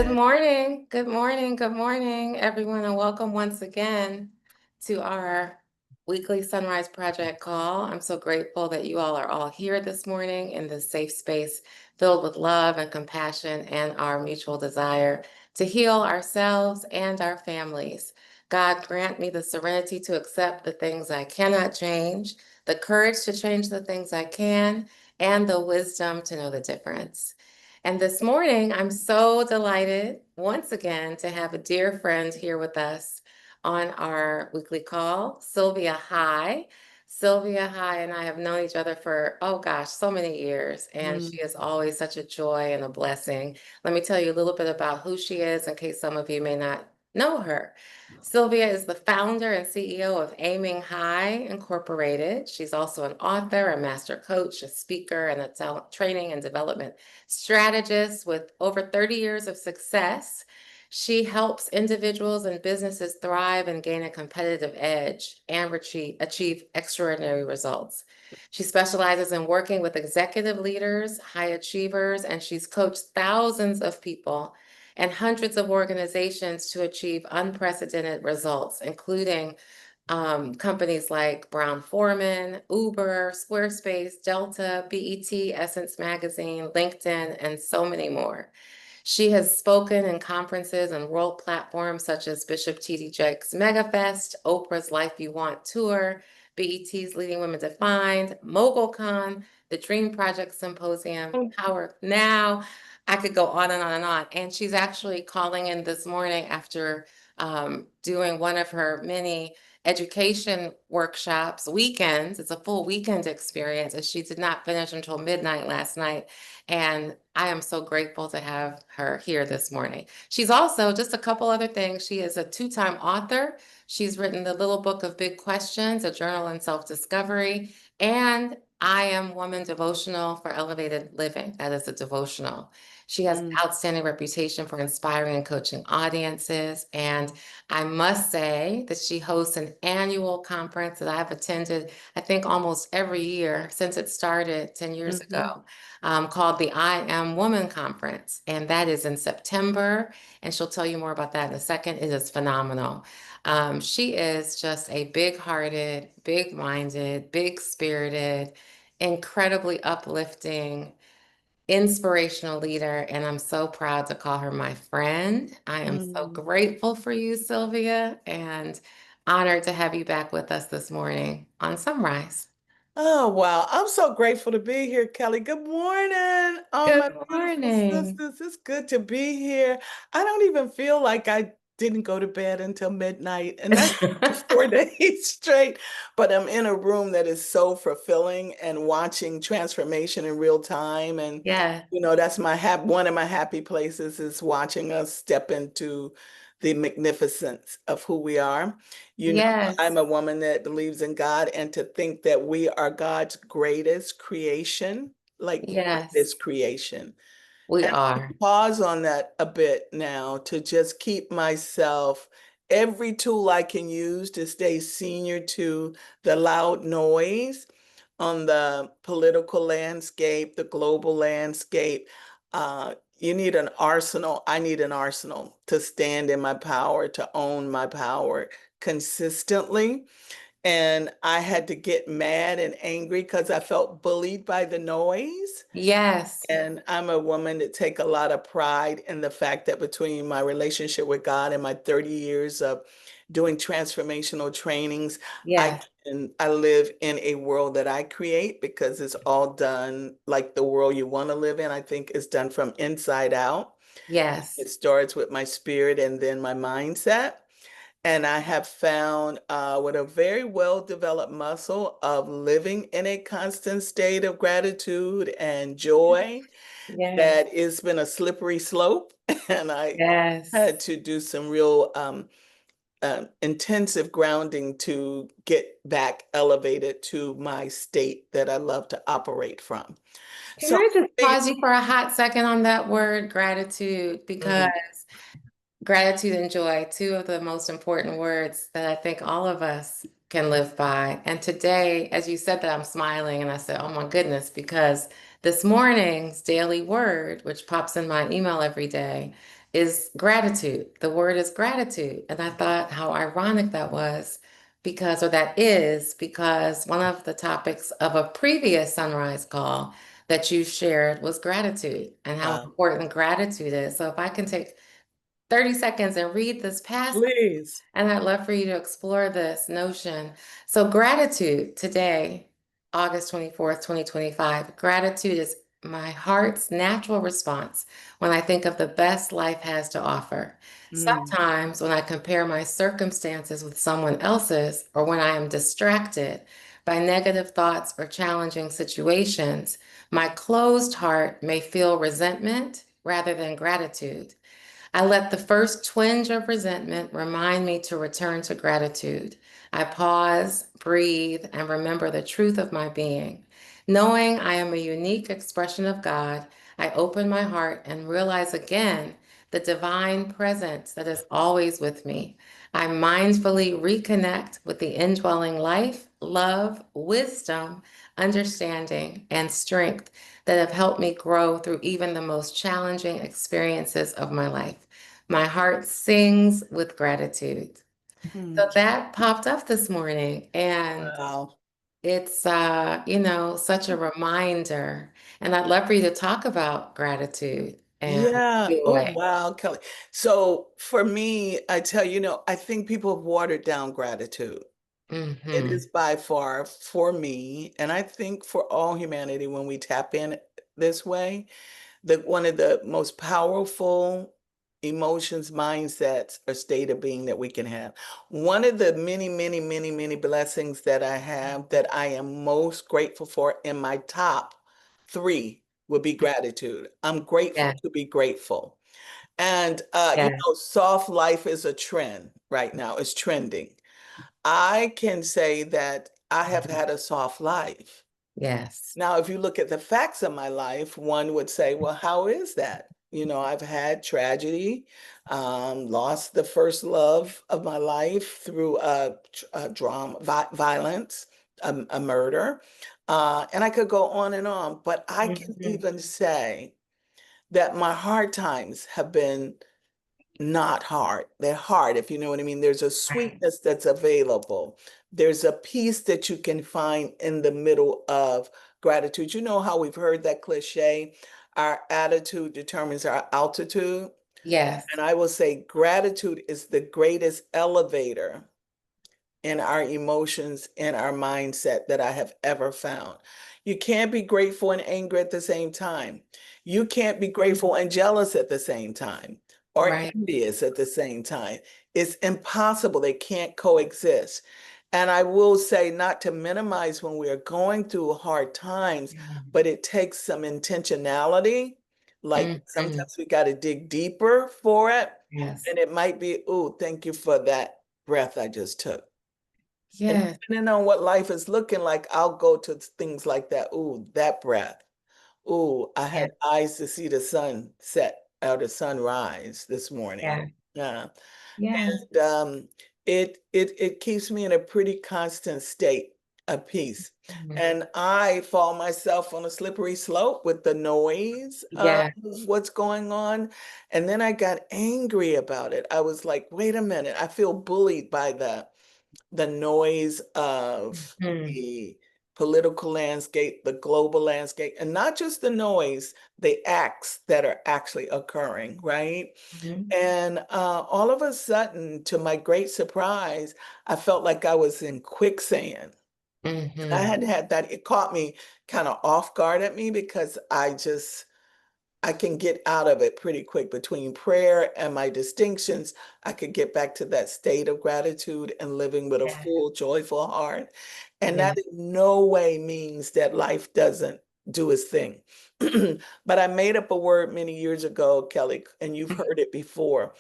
Good morning. Good morning. Good morning, everyone, and welcome once again to our weekly SonRise Project call. I'm so grateful that you all are all here this morning in this safe space filled with love and compassion and our mutual desire to heal ourselves and our families. God grant me the serenity to accept the things I cannot change, the courage to change the things I can, and the wisdom to know the difference. And this morning, I'm so delighted once again to have a dear friend here with us on our weekly call, Sylvia. Hi. Sylvia, hi, and I have known each other for, oh gosh, so many years, and she Mm. is always such a joy and a blessing. Let me tell you a little bit about who she is in case some of you may not know her. Sylvia is the founder and CEO of Aiming High Incorporated. She's also an author, a master coach, a speaker, and a talent training and development strategist with over 30 years of success. She helps individuals and businesses thrive and gain a competitive edge and achieve extraordinary results. She specializes in working with executive leaders, high achievers, and she's coached thousands of people and hundreds of organizations to achieve unprecedented results, including companies like Brown Forman, Uber, Squarespace, Delta, BET, Essence Magazine, LinkedIn, and so many more. She has spoken in conferences and world platforms such as Bishop T.D. Jakes MegaFest, Oprah's Life You Want Tour, BET's Leading Women Defined, MogulCon, the Dream Project Symposium, Power Now. I could go on and on and on. And she's actually calling in this morning after doing one of her many education workshops, weekends. It's a full weekend experience, and she did not finish until midnight last night. And I am so grateful to have her here this morning. She's also, just a couple other things, she is a two-time author. She's written The Little Book of Big Questions, a journal in self-discovery, and I Am Woman devotional for elevated living. That is a devotional. She has an Mm. outstanding reputation for inspiring and coaching audiences. And I must say that she hosts an annual conference that I've attended, I think, almost every year since it started 10 years Mhm. ago, called the I Am Woman Conference. And that is in September. And she'll tell you more about that in a second. It is phenomenal. She is just a big-hearted, big-minded, big-spirited, incredibly uplifting, inspirational leader, and I'm so proud to call her my friend. I am so Mm. grateful for you, Sylvia, and honored to have you back with us this morning on Sunrise. Oh, wow. I'm so grateful to be here, Kelly. Good morning. Oh, Good my beautiful morning. sisters. It's good to be here. I don't even feel like I didn't go to bed until midnight, and that's 4 days straight. But I'm in a room that is so fulfilling and watching transformation in real time. And, Yeah, that's one of my happy places is watching us step into the magnificence of who we are. You know, I'm yes, a woman that believes in God, and to think that we are God's greatest creation, like yes, greatest creation. we And I are. pause on that a bit now to just keep myself every tool I can use to stay senior to the loud noise on the political landscape, the global landscape. You need an arsenal. I need an arsenal to stand in my power, to own my power consistently. And I had to get mad and angry because I felt bullied by the noise. Yes, And I'm a woman that take a lot of pride in the fact that between my relationship with God and my 30 years of doing transformational trainings, I yes, I live in a world that I create because it's all done like the world you want to live in. I think is done from inside out. yes, It starts with my spirit and then my mindset. And I have found with a very well-developed muscle of living in a constant state of gratitude and joy yes, that it's been a slippery slope. And I yes. had to do some real intensive grounding to get back elevated to my state that I love to operate from. Can So, I just pause you for a hot second on that word gratitude? Because mhm. gratitude and joy, two of the most important words that I think all of us can live by. And today, as you said that, I'm smiling and I said, oh my goodness, because this morning's daily word, which pops in my email every day, is gratitude. The word is gratitude. And I thought how ironic that was because, or that is because one of the topics of a previous Sunrise call that you shared was gratitude and how Wow. important gratitude is. So if I can take 30 seconds and read this passage, Please. and I'd love for you to explore this notion. So, gratitude today, August 24th, 2025, gratitude is my heart's natural response when I think of the best life has to offer. Mm, Sometimes, when I compare my circumstances with someone else's, or when I am distracted by negative thoughts or challenging situations, my closed heart may feel resentment rather than gratitude. I let the first twinge of resentment remind me to return to gratitude. I pause, breathe, and remember the truth of my being. Knowing I am a unique expression of God, I open my heart and realize again the divine presence that is always with me. I mindfully reconnect with the indwelling life, love, wisdom, understanding, and strength that have helped me grow through even the most challenging experiences of my life. My heart sings with gratitude. So mm. that popped up this morning, and Wow. it's such a reminder. And I'd love for you to talk about gratitude and Yeah. Oh, joy. wow, Kelly. So for me, I tell you, I think people have watered down gratitude. It Hmm. is by far for me, and I think for all humanity, when we tap in this way, that one of the most powerful emotions, mindsets, or state of being that we can have. One of the many, many, many, many blessings that I have that I am most grateful for in my top three would be gratitude. I'm grateful Yeah, to be grateful. And yeah, soft life is a trend right now. It's trending. I can say that I have had a soft life. yes. Now, if you look at the facts of my life, one would say, well, how is that? I've had tragedy, lost the first love of my life through a drama, violence, a murder, and I could go on and on. But I can Hmm. even say that my hard times have been not hard. They're hard, if you know what I mean. There's a Right. sweetness that's available. There's a peace that you can find in the middle of gratitude. You know how we've heard that cliche, our attitude determines our altitude. Yes. And I will say gratitude is the greatest elevator in our emotions and our mindset that I have ever found. You can't be grateful and angry at the same time. You can't be grateful and jealous at the same time or Right. envious at the same time. It's impossible. They can't coexist. And I will say, not to minimize when we are going through hard times, but it takes some intentionality. Like Hmm. sometimes we got to dig deeper for it. Yes. And it might be, oh, thank you for that breath I just took. And Yes. depending on what life is looking like, I'll go to things like that. Ooh, that breath. Ooh, I Yeah. had eyes to see the sun set or the sunrise this morning. Yeah. Yeah. Yeah. And it keeps me in a pretty constant state of peace. Mhm. And I fall myself on a slippery slope with the noise of Yeah. what's going on. And then I got angry about it. I was like, wait a minute, I feel bullied by the noise of Mhm. the political landscape, the global landscape, and not just the noise, the acts that are actually occurring, right? Mhm. And all of a sudden, to my great surprise, I felt like I was in quicksand. I Mhm. hadn't had that. It caught me kind of off guard at me because I can get out of it pretty quick between prayer and my distinctions. I could get back to that state of gratitude and living with a Yeah. full, joyful heart. And Yeah. that in no way means that life doesn't do its thing. But I made up a word many years ago, Kelly, and you've heard it before,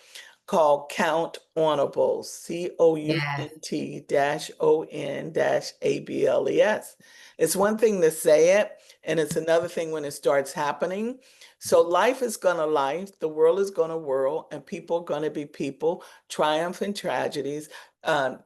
called Count Onables, Yes. COUNT dash ON dash ABLES. It's one thing to say it, and it's another thing when it starts happening. So life is gonna life, the world is gonna whirl, and people are gonna be people, triumph and tragedies,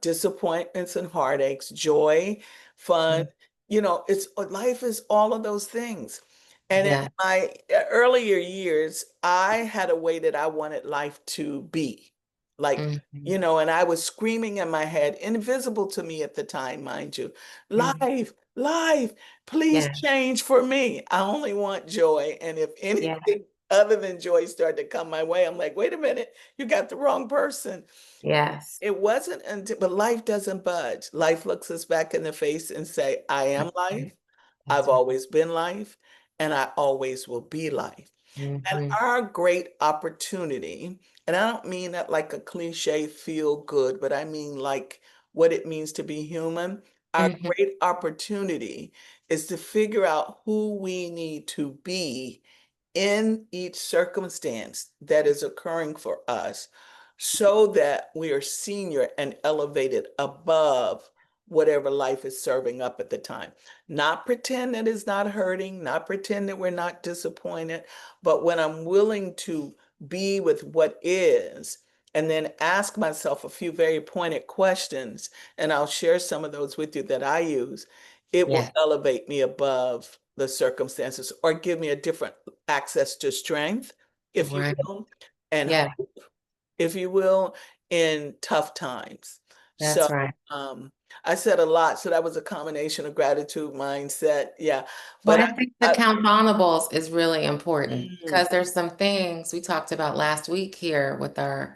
disappointments and heartaches, joy, fun. Mhm. It's life is all of those things. And in Yeah. my earlier years, I had a way that I wanted life to be. Like, Hmm. and I was screaming in my head, invisible to me at the time, mind you, Hmm. life, life, please Yeah. change for me. I only want joy. And if Yeah. anything other than joy started to come my way, I'm like, wait a minute, you got the wrong person. Yes. It wasn't until, but life doesn't budge. Life looks us back in the face and say, I am That's life. right. I've That's right. always been life, and I always will be life. And Hmm. our great opportunity, and I don't mean that like a cliche feel good, but I mean like what it means to be human. Our Hmm. great opportunity is to figure out who we need to be in each circumstance that is occurring for us so that we are senior and elevated above whatever life is serving up at the time. Not pretend that it's not hurting, not pretend that we're not disappointed, but when I'm willing to be with what is, and then ask myself a few very pointed questions, and I'll share some of those with you that I use, it will Yeah. elevate me above the circumstances or give me a different access to strength, if you Right. will, and Yeah. hope, if you will, in tough times. So That's right. I said a lot. So that was a combination of gratitude, mindset. Yeah. Well, But I think the I count honorables is really important mm, because there's some things we talked about last week here with our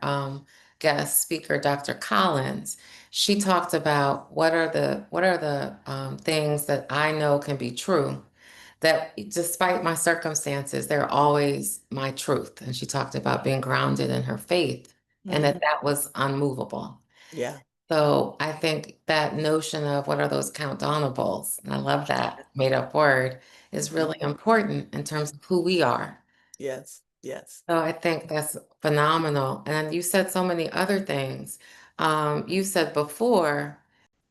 guest speaker, Dr. Collins. She talked about what are the things that I know can be true, that despite my circumstances, they're always my truth. And she talked about being grounded in her faith and that mhm, that was unmovable. yeah. So I think that notion of what are those countdownables, and I love that made up word, is Mhm, really important in terms of who we are. yes. Yes. So I think that's phenomenal. And you said so many other things. You said before,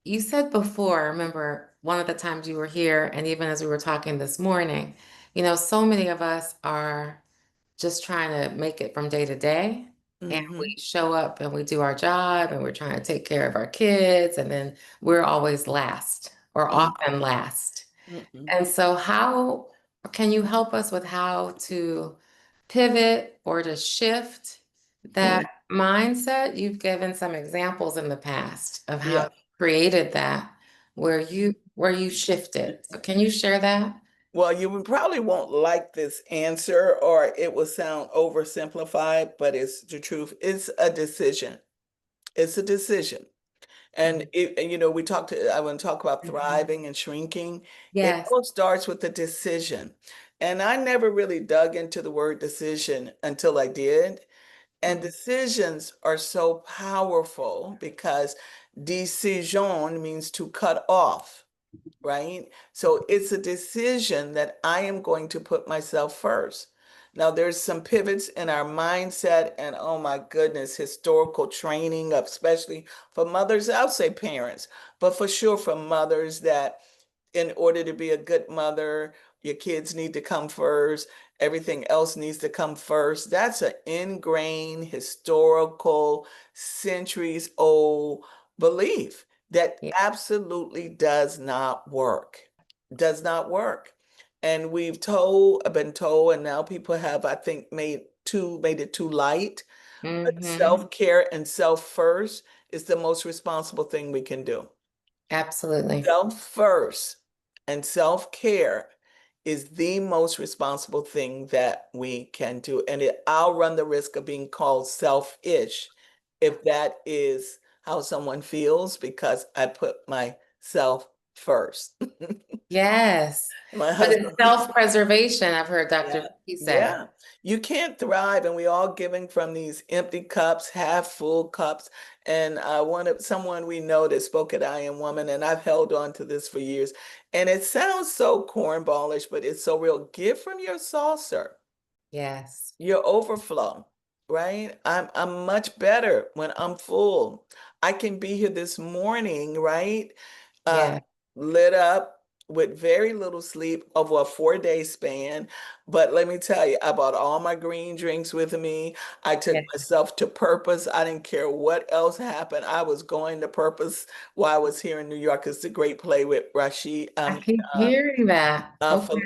I remember one of the times you were here, and even as we were talking this morning, so many of us are just trying to make it from day to day. And Hmm. we show up and we do our job and we're trying to take care of our kids. And then we're always last or often last. Mm-mm. And so, how can you help us with how to pivot or to shift that mindset? You've given some examples in the past of how Yeah. you created that where you shifted. So can you share that? Well, probably won't like this answer or it will sound oversimplified, but it's the truth. It's a decision. It's a decision. And I want to talk about Mhm. thriving and shrinking. It Yes. all starts with a decision. And I never really dug into the word decision until I did. And Mhm. decisions are so powerful because decision means to cut off, right? So it's a decision that I am going to put myself first. Now, there's some pivots in our mindset, and oh my goodness, historical training, especially for mothers, I'll say parents, but for sure for mothers that in order to be a good mother, your kids need to come first. Everything else needs to come first. That's an ingrained, historical, centuries old belief that Yeah. absolutely does not work. Does not work. And been told, and now people have, I think, made it too light. But Hmm. self-care and self first is the most responsible thing we can do. Absolutely. Self first and self care is the most responsible thing that we can do. And I'll run the risk of being called selfish if that is how someone feels because I put myself first. Yes. My But it's husband, self-preservation, I've heard yeah, Dr. P say. yeah. You can't thrive, and we all giving from these empty cups, half full cups. And someone we know that spoke at I Am Woman, and I've held on to this for years. And it sounds so cornballish, but it's so real. Give from your saucer, Yes. your overflow, right? I'm much better when I'm full. I can be here this morning, right? Uh, Yeah. lit up with very little sleep over a 4-day span. But let me tell you, I bought all my green drinks with me. I took Yeah. myself to Purpose. I didn't care what else happened. I was going to Purpose while I was here in New York. It's a great play with Rashid. I keep hearing that. Okay.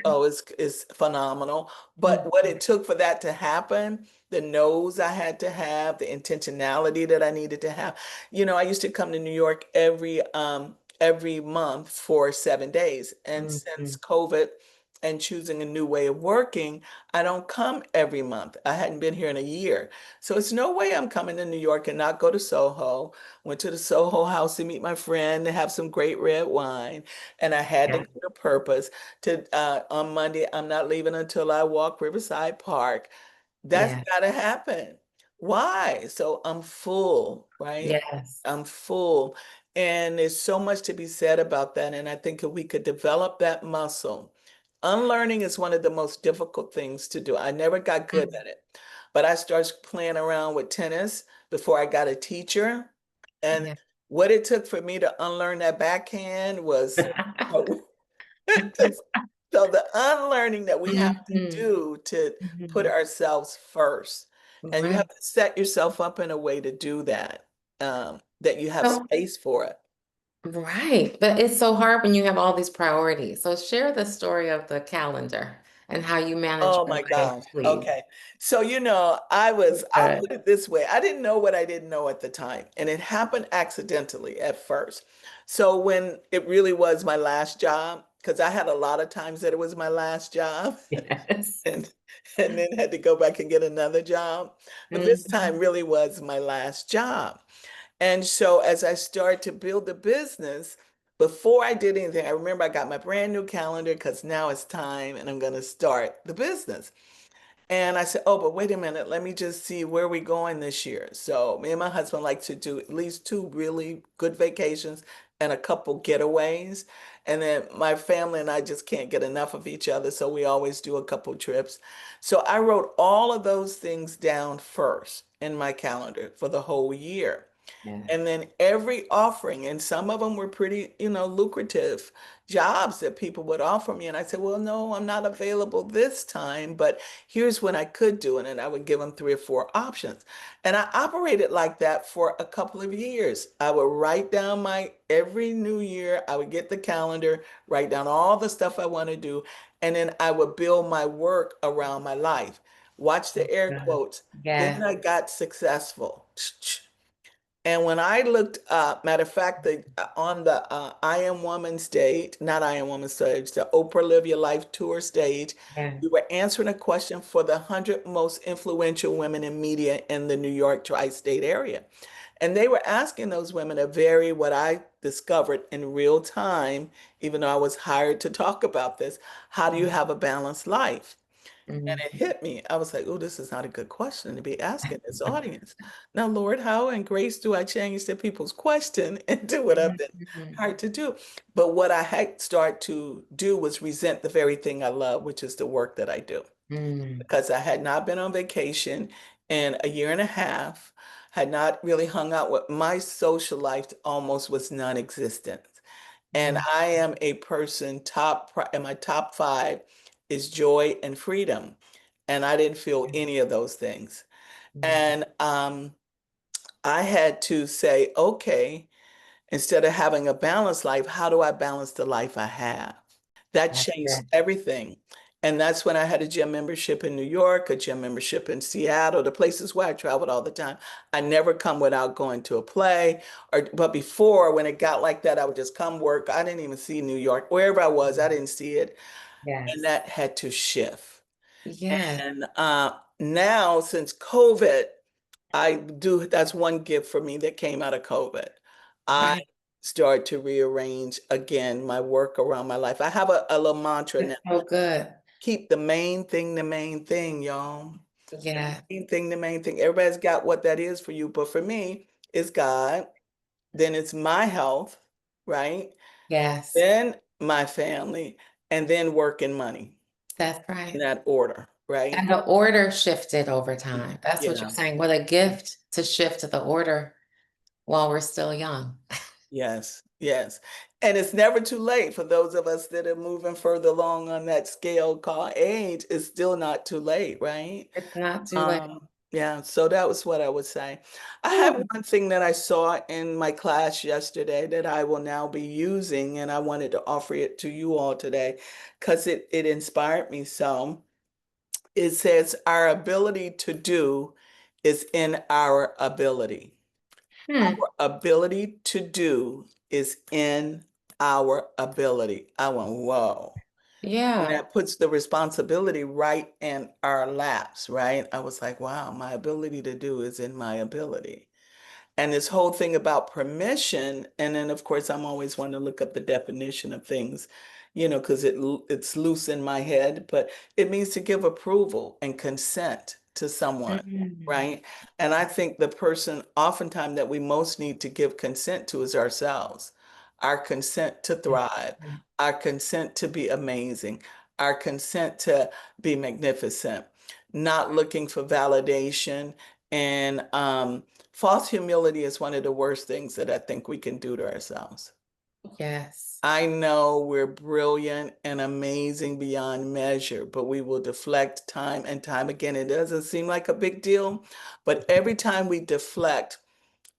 It's phenomenal. But what Mhm. it took for that to happen, the nose I had to have, the intentionality that I needed to have. I used to come to New York every month for 7 days. And since Mhm. COVID and choosing a new way of working, I don't come every month. I hadn't been here in a year. So it's no way I'm coming to New York and not go to Soho. Went to the Soho House to meet my friend and have some great red wine. And I had to Yeah. go to Purpose to on Monday. I'm not leaving until I walk Riverside Park. That's Yeah. gotta happen. Why? So I'm full, right? Yes. I'm full. And there's so much to be said about that. And I think if we could develop that muscle, unlearning is one of the most difficult things to do. I never got good Mm. at it, but I started playing around with tennis before I got a teacher. And Yeah. what it took for me to unlearn that backhand was so the unlearning that we have to Mhm. do to put Mhm. ourselves first, and you have Right. to set yourself up in a way to do that, that you have So, space for it. right. But it's so hard when you have all these priorities. So share the story of the calendar and how you manage Oh your my life, gosh. please. Okay. So, I'll Good. put it this way. I didn't know what I didn't know at the time, and it happened accidentally at first. So when it really was my last job, because I had a lot of times that it was my last job. Yes. and and then had to go back and get another job. But this Mhm. time really was my last job. And so as I started to build the business, before I did anything, I remember I got my brand new calendar because now it's time and I'm going to start the business. And I said, oh, but wait a minute, let me just see where we going this year. So me and my husband like to do at least two really good vacations and a couple getaways. And then my family and I just can't get enough of each other, so we always do a couple trips. So I wrote all of those things down first in my calendar for the whole year. Yes. And then every offering, and some of them were pretty, lucrative jobs that people would offer me. And I said, well, no, I'm not available this time, but here's what I could do. And then I would give them 3 or 4 options. And I operated like that for a couple of years. I would write down every new year, I would get the calendar, write down all the stuff I want to do. And then I would build my work around my life. Watch the air Good. quotes. Then Yes. I got successful. And when I looked up, matter of fact, on the I Am Woman stage, not I Am Woman stage, the Oprah Live Your Life tour stage, Yes. we were answering a question for the 100 most influential women in media in the New York tri-state area. And they were asking those women a very, what I discovered in real time, even though I was hired to talk about this, how do you have a balanced life? And it Mhm. hit me. I was like, oh, this is not a good question to be asking this audience. Now, Lord, how and grace do I change the people's question and do what I've been Mhm. hired to do? But what I had started to do was resent the very thing I love, which is the work that I do. Mm. Because I had not been on vacation in a year and a half, had not really hung out with my social life almost was non-existent. And Mm. I am a person in my top 5 is joy and freedom. And I didn't feel any of those things. Mhm. And I had to say, okay, instead of having a balanced life, how do I balance the life I have? That That's changed it. everything. And that's when I had a gym membership in New York, a gym membership in Seattle, the places where I traveled all the time. I never come without going to a play. But before, when it got like that, I would just come work. I didn't even see New York. Wherever I was, I didn't see it. And Yes. that had to shift. Yes. And now, since COVID, that's one gift for me that came out of COVID. I Right. started to rearrange again my work around my life. I have a little mantra now. It's so good. Keep the main thing, y'all. The Yeah. main thing, the main thing. Everybody's got what that is for you, but for me, it's God. Then it's my health, right? Yes. Then my family, and then work and money That's in right. that order, right? And the order shifted over time. That's what you're Yeah. saying. What a gift to shift the order while we're still young. Yes. Yes. And it's never too late for those of us that are moving further along on that scale called age. It's still not too late, right? It's not too late. Yeah, so that was what I would say. I have Ooh. one thing that I saw in my class yesterday that I will now be using, and I wanted to offer it to you all today because it inspired me so. It says, our ability to do is in our ability. Hmm. Our ability to do is in our ability. I went, whoa. And Yeah. that puts the responsibility right in our laps, right? I was like, wow, my ability to do is in my ability. And this whole thing about permission, and then of course I'm always wanting to look up the definition of things, because it's loose in my head, but it means to give approval and consent to someone, Mm. right? And I think the person oftentimes that we most need to give consent to is ourselves. Our consent to thrive, our consent to be amazing, our consent to be magnificent, not looking for validation and false humility is one of the worst things that I think we can do to ourselves. Yes. I know we're brilliant and amazing beyond measure, but we will deflect time and time again. It doesn't seem like a big deal, but every time we deflect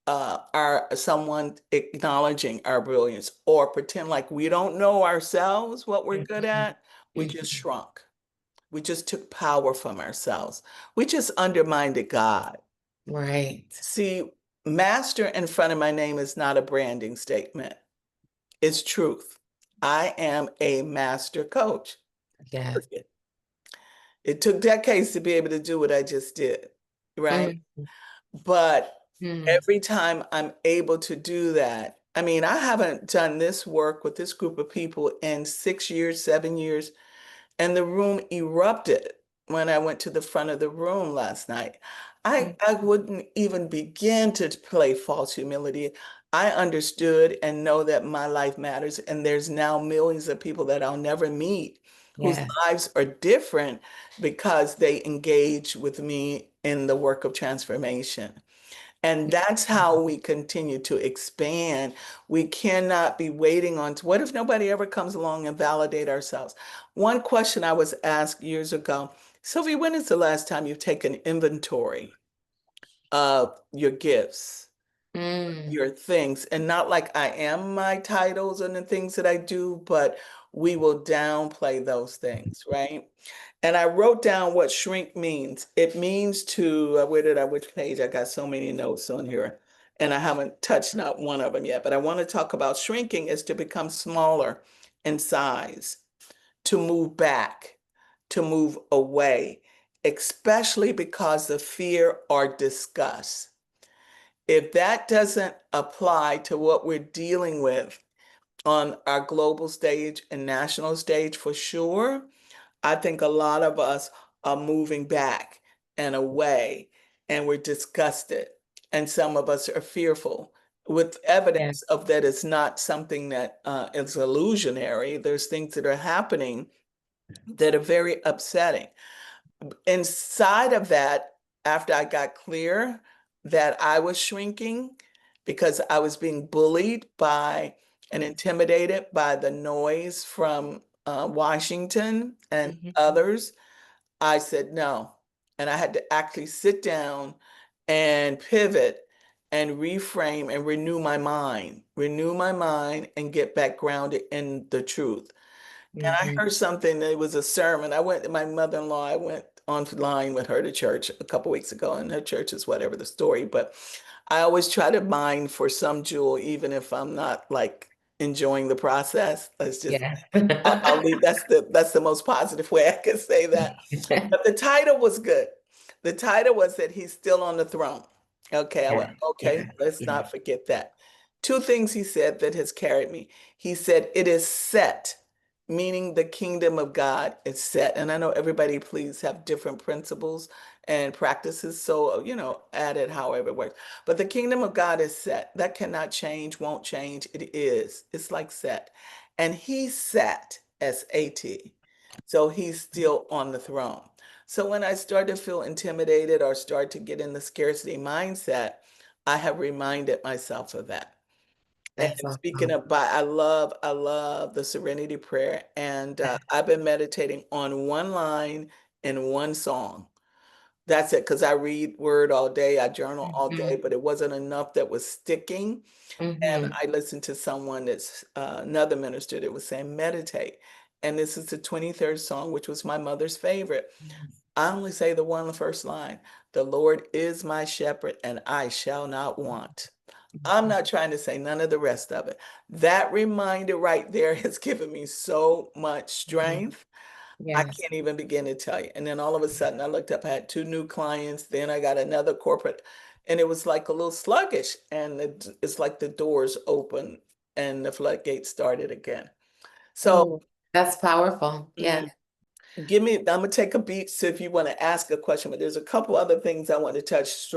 our someone acknowledging our brilliance or pretend like we don't know ourselves what we're good Mhm. at, we just Mhm. shrunk. We just took power from ourselves. We just undermined God. Right. See, master in front of my name is not a branding statement. It's truth. I am a master coach. Yes. Period. It took decades to be able to do what I just did, right? Mm. But Mm. every time I'm able to do that, I mean, I haven't done this work with this group of people in 6 years, 7 years. And the room erupted when I went to the front of the room last night. Mm. I wouldn't even begin to play false humility. I understood and know that my life matters, and there's now millions of people that I'll never meet whose Yes. lives are different because they engage with me in the work of transformation. And that's how we continue to expand. We cannot be waiting on, what if nobody ever comes along and validate ourselves? One question I was asked years ago, Sylvia, when is the last time you've taken inventory of your gifts, Mm. your things? And not like I am my titles and the things that I do, but we will downplay those things, right? And I wrote down what shrink means. It means to, where did I, which page? I got so many notes on here, and I haven't touched not one of them yet. But I want to talk about shrinking is to become smaller in size, to move back, to move away, especially because of fear or disgust. If that doesn't apply to what we're dealing with on our global stage and national stage for sure, I think a lot of us are moving back and away, and we're disgusted. And some of us are fearful with Yes. evidence of that it's not something that is illusionary. There's things that are happening that are very upsetting. Inside of that, after I got clear that I was shrinking because I was being bullied by and intimidated by the noise from Washington and Mhm. others, I said no. And I had to actually sit down and pivot and reframe and renew my mind and get back grounded in the truth. And I Mhm. heard something, it was a sermon. I went, my mother-in-law, I went online with her to church a couple weeks ago, and her church is whatever the story, but I always try to mine for some jewel, even if I'm not like enjoying the process. Let's just, Yes. I'll leave, that's the most positive way I can say that. But the title was good. The title was that he's still on the throne. Okay, I went, Yes. okay, Yes. let's Yes. not forget that. Two things he said that has carried me. He said, it is set, meaning the kingdom of God is set. And I know everybody, please have different principles and practices. So, add it however it works. But the kingdom of God is set. That cannot change, won't change. It is. It's like set. And he sat, S-A-T. So he's still on the throne. So when I start to feel intimidated or start to get in the scarcity mindset, I have reminded myself of that. And That's speaking awesome. of I love the serenity prayer. And I've been meditating on one line in one song. That's it, because I read word all day, I journal all day, Mhm, but it wasn't enough that was sticking. And mhm, I listened to someone that's another minister that was saying, meditate. And this is the 23rd song, which was my mother's favorite. I only say the one, the first line, the Lord is my shepherd and I shall not want. I'm mhm. not trying to say none of the rest of it. That reminder right there has given me so much Mhm. strength. I Yes. can't even begin to tell you. And then all of a sudden, I looked up, I had two new clients. Then I got another corporate, and it was like a little sluggish. And it's like the doors open and the floodgates started again. So, Oh, that's powerful. Yeah. mm, I'm gonna take a beat. So if you want to ask a question, but there's a couple other things I want to touch: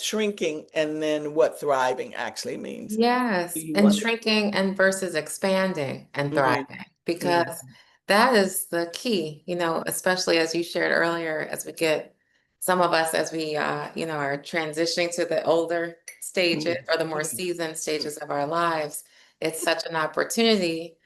shrinking, and then what thriving actually means. Do Yes, you and want to? shrinking and versus expanding and Mm, thriving, mm, because that is the key, especially as you shared earlier, as we get some of us as we are transitioning to the older stages mm, or the more mm, seasoned stages of our lives. It's such an opportunity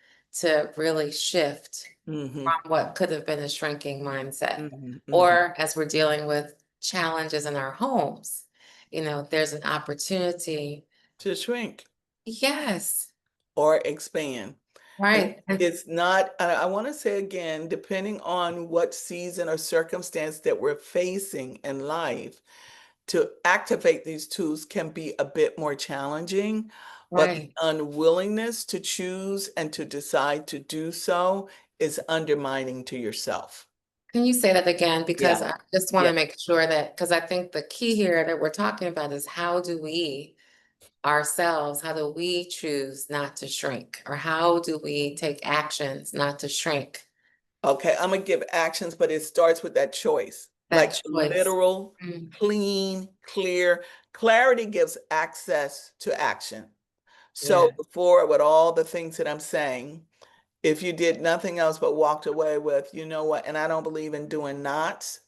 to really shift mm, from what could have been a shrinking mindset. mm, mm, Or as we're dealing with challenges in our homes, there's an opportunity. to shrink Yes, or expand. And right. And it's not, I want to say again, depending on what season or circumstance that we're facing in life, to activate these tools can be a bit more challenging, but the right. unwillingness to choose and to decide to do so is undermining to yourself. Can you say that again? Yeah, Because I just want yeah. to make sure that, because I think the key here that we're talking about is how do we ourselves, how do we choose not to shrink? Or how do we take actions not to shrink? Okay, I'm gonna give actions, but it starts with that choice, like That choice. literal, Mm, clean, clear. Clarity gives access to action. So yeah, before, with all the things that I'm saying, if you did nothing else but walked away with, you know what, and I don't believe in doing nots,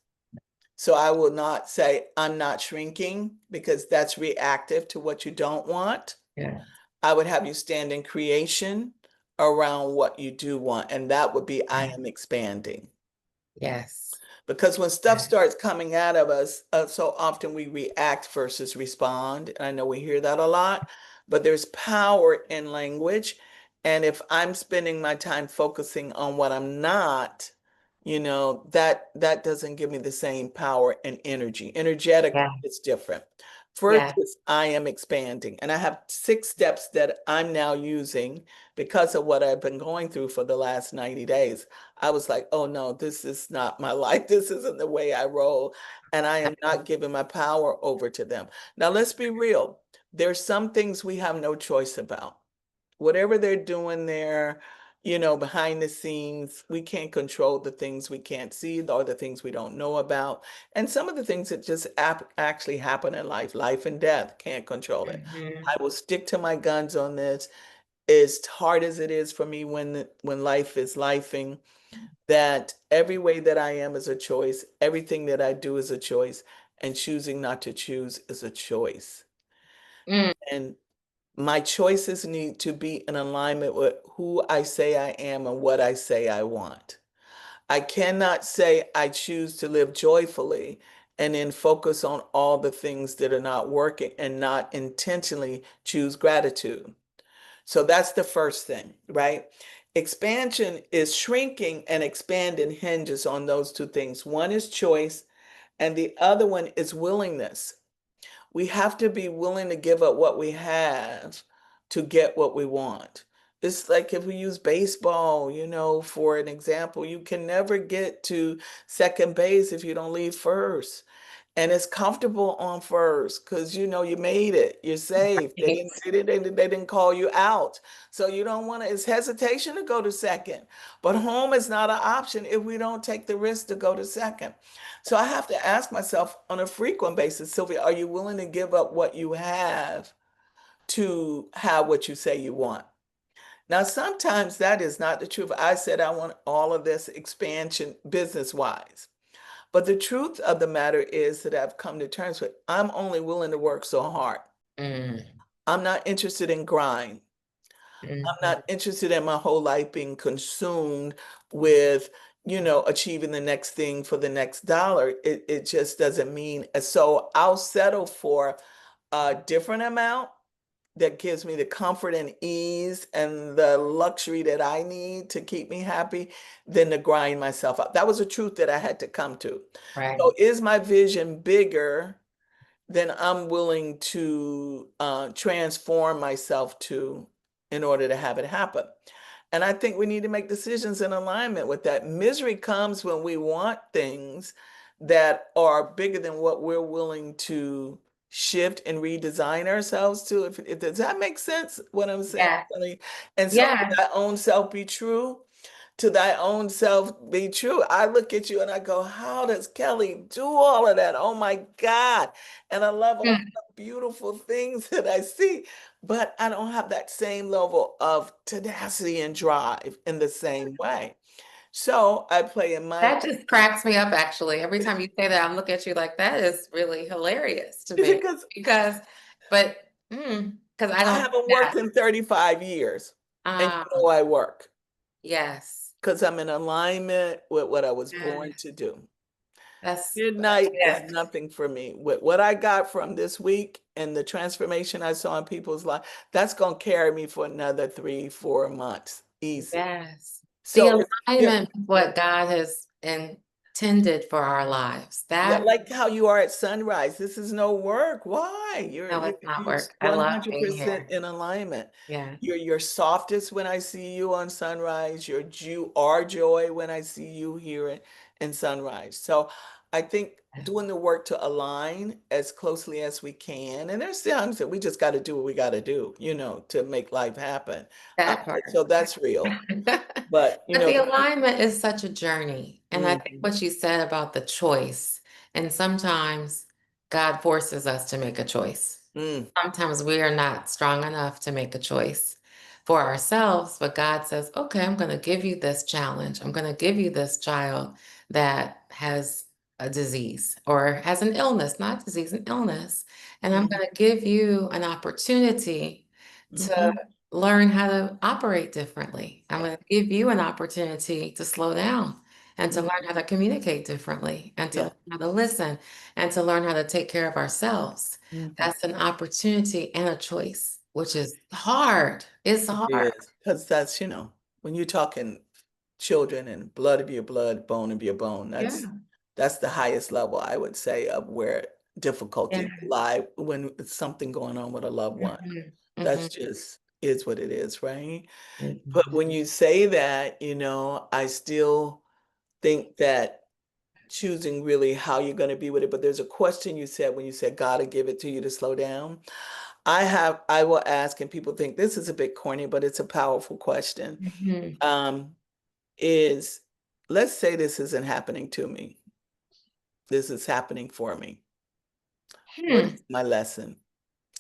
so I will not say I'm not shrinking because that's reactive to what you don't want. yeah, I would have you stand in creation around what you do want, and that would be I am expanding. yes. Because when stuff Yeah, starts coming out of us, so often we react versus respond. And I know we hear that a lot, but there's power in language. And if I'm spending my time focusing on what I'm not, that doesn't give me the same power and energy. Energetically, yeah, it's different. First yeah. is I am expanding. And I have 6 steps that I'm now using because of what I've been going through for the last 90 days. I was like, oh no, this is not my life. This isn't the way I roll. And I am not giving my power over to them. Now, let's be real. There's some things we have no choice about. Whatever they're doing there, behind the scenes, we can't control the things we can't see or the things we don't know about. And some of the things that just actually happen in life and death, can't control it. Mhm. I will stick to my guns on this. As hard as it is for me when life is lifing, that every way that I am is a choice, everything that I do is a choice, and choosing not to choose is a choice. Mm, And my choices need to be in alignment with who I say I am and what I say I want. I cannot say I choose to live joyfully and then focus on all the things that are not working and not intentionally choose gratitude. So that's the first thing, right? Expansion is shrinking, and expanding hinges on those two things. One is choice, and the other one is willingness. We have to be willing to give up what we have to get what we want. It's like if we use baseball, for an example, you can never get to second base if you don't leave first. And it's comfortable on first because you made it. You're safe. They right. didn't they didn't call you out. So you don't want to, it's hesitation to go to second. But home is not an option if we don't take the risk to go to second. So I have to ask myself on a frequent basis, Sylvia, are you willing to give up what you have to have what you say you want? Now, sometimes that is not the truth. I said I want all of this expansion business wise. But the truth of the matter is that I've come to terms with I'm only willing to work so hard. Mm, I'm not interested in grind. I'm Mhm. not interested in my whole life being consumed with, achieving the next thing for the next dollar. It just doesn't mean. So I'll settle for a different amount that gives me the comfort and ease and the luxury that I need to keep me happy than to grind myself up. That was a truth that I had to come to. Right. So is my vision bigger than I'm willing to transform myself to in order to have it happen? And I think we need to make decisions in alignment with that. Misery comes when we want things that are bigger than what we're willing to shift and redesign ourselves to. If does that make sense? What I'm saying, Yeah. Kelly? And so, Yeah. that own self be true to thy own self be true. I look at you and I go, how does Kelli do all of that? Oh my God. And I love all Mm. the beautiful things that I see, but I don't have that same level of tenacity and drive in the same way. So I play in my That just cracks me up, actually. Every time you say that, I'm looking at you like that is really hilarious to me. because Because, but, because I I don't haven't do that. worked in 35 years and Ah, I work yes. because I'm in alignment with what I was Yeah. born to do. That's Midnight a is gift. nothing for me. What I got from this week and the transformation I saw in people's life, that's going to carry me for another 3, 4 months. Easy. Yes. The So, alignment with what God has intended for our lives. yeah, That, like how you are at Sunrise. This is no work. Why? You're no, you're it's not you're work. I love being 100% here. in alignment. Yeah. You're softest when I see you on Sunrise. You are joy when I see you here in Sunrise. So I think doing the work to align as closely as we can. And there's times that we just got to do what we got to do, to make life happen. That part. So that's real. But, But the alignment is such a journey. And I think mhm, what you said about the choice, and sometimes God forces us to make a choice. mm, Sometimes we are not strong enough to make a choice for ourselves, but God says, okay, I'm going to give you this challenge. I'm going to give you this child that has a disease or has an illness, not disease, an illness. And I'm mhm, going to give you an opportunity to mhm, learn how to operate differently. I'm going to give you an opportunity to slow down and to mhm, learn how to communicate differently and to yeah. learn how to listen and to learn how to take care of ourselves. Mhm. That's an opportunity and a choice, which is hard. It's It hard. is, because that's, when you're talking children and blood of your blood, bone of your bone, that's Yeah. that's the highest level I would say of where Yeah. difficulties lie when it's something going on with a loved one. Mhm. That's Mhm. just is what it is, right? But Mhm. when you say that, I still think that choosing really how you're going to be with it. But there's a question you said when you said God will give it to you to slow down. I will ask, and people think this is a bit corny, but it's a powerful question. Mhm. Um, is let's say this isn't happening to me. This is happening for me. What Hmm. is my lesson?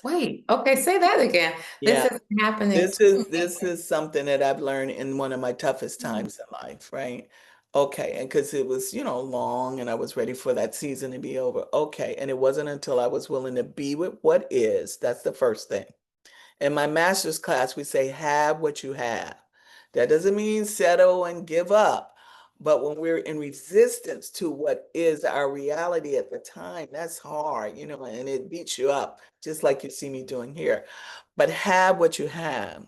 Wait. Okay, say that again. This Yeah, is happening this to is me. this is something that I've learned in one of my toughest Mhm. times in life, right? Okay, and because it was, long and I was ready for that season to be over. Okay, and it wasn't until I was willing to be with what is, that's the first thing. In my master's class, we say, have what you have. That doesn't mean settle and give up. But when we're in resistance to what is our reality at the time, that's hard, and it beats you up, just like you see me doing here. But have what you have.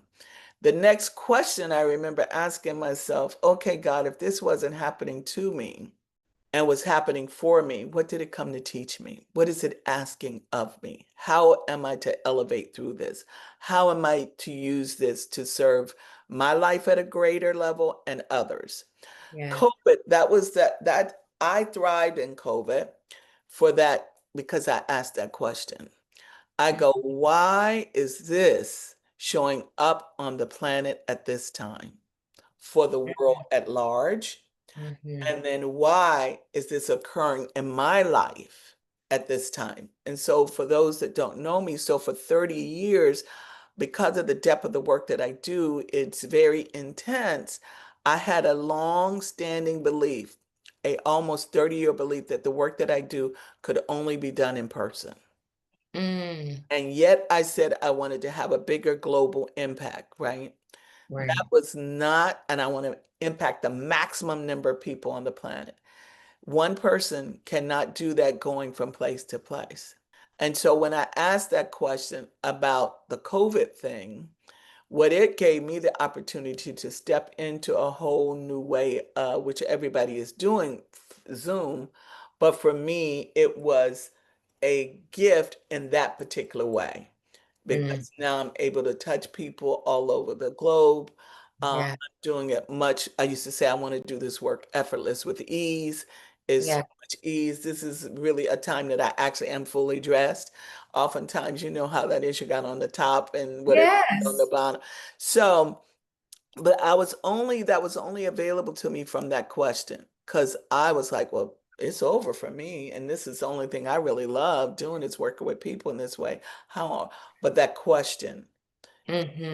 The next question I remember asking myself, okay, God, if this wasn't happening to me, and what's happening for me, what did it come to teach me? What is it asking of me? How am I to elevate through this? How am I to use this to serve my life at a greater level and others? Yeah. COVID, that I thrived in COVID for that because I asked that question. I go, why is this showing up on the planet at this time for the world at large? Mhm. And then why is this occurring in my life at this time? And so for those that don't know me, so for 30 years, because of the depth of the work that I do, it's very intense. I had a long-standing belief, a almost 30-year belief that the work that I do could only be done in person. Mm. And yet I said I wanted to have a bigger global impact, right? Right. That was not, and I want to impact the maximum number of people on the planet. One person cannot do that going from place to place. And so when I asked that question about the COVID thing, what it gave me the opportunity to step into a whole new way, which everybody is doing Zoom. But for me, it was a gift in that particular way Mm, because now I'm able to touch people all over the globe. yeah. I'm doing it much. I used to say I want to do this work effortless with ease. Is so Yeah. much ease. This is really a time that I actually am fully dressed. Oftentimes, you know how that is. You got on the top and whatever on the Yes. bottom. So, but that was only available to me from that question because I was like, well, it's over for me. And this is the only thing I really love doing is working with people in this way. How, but that question,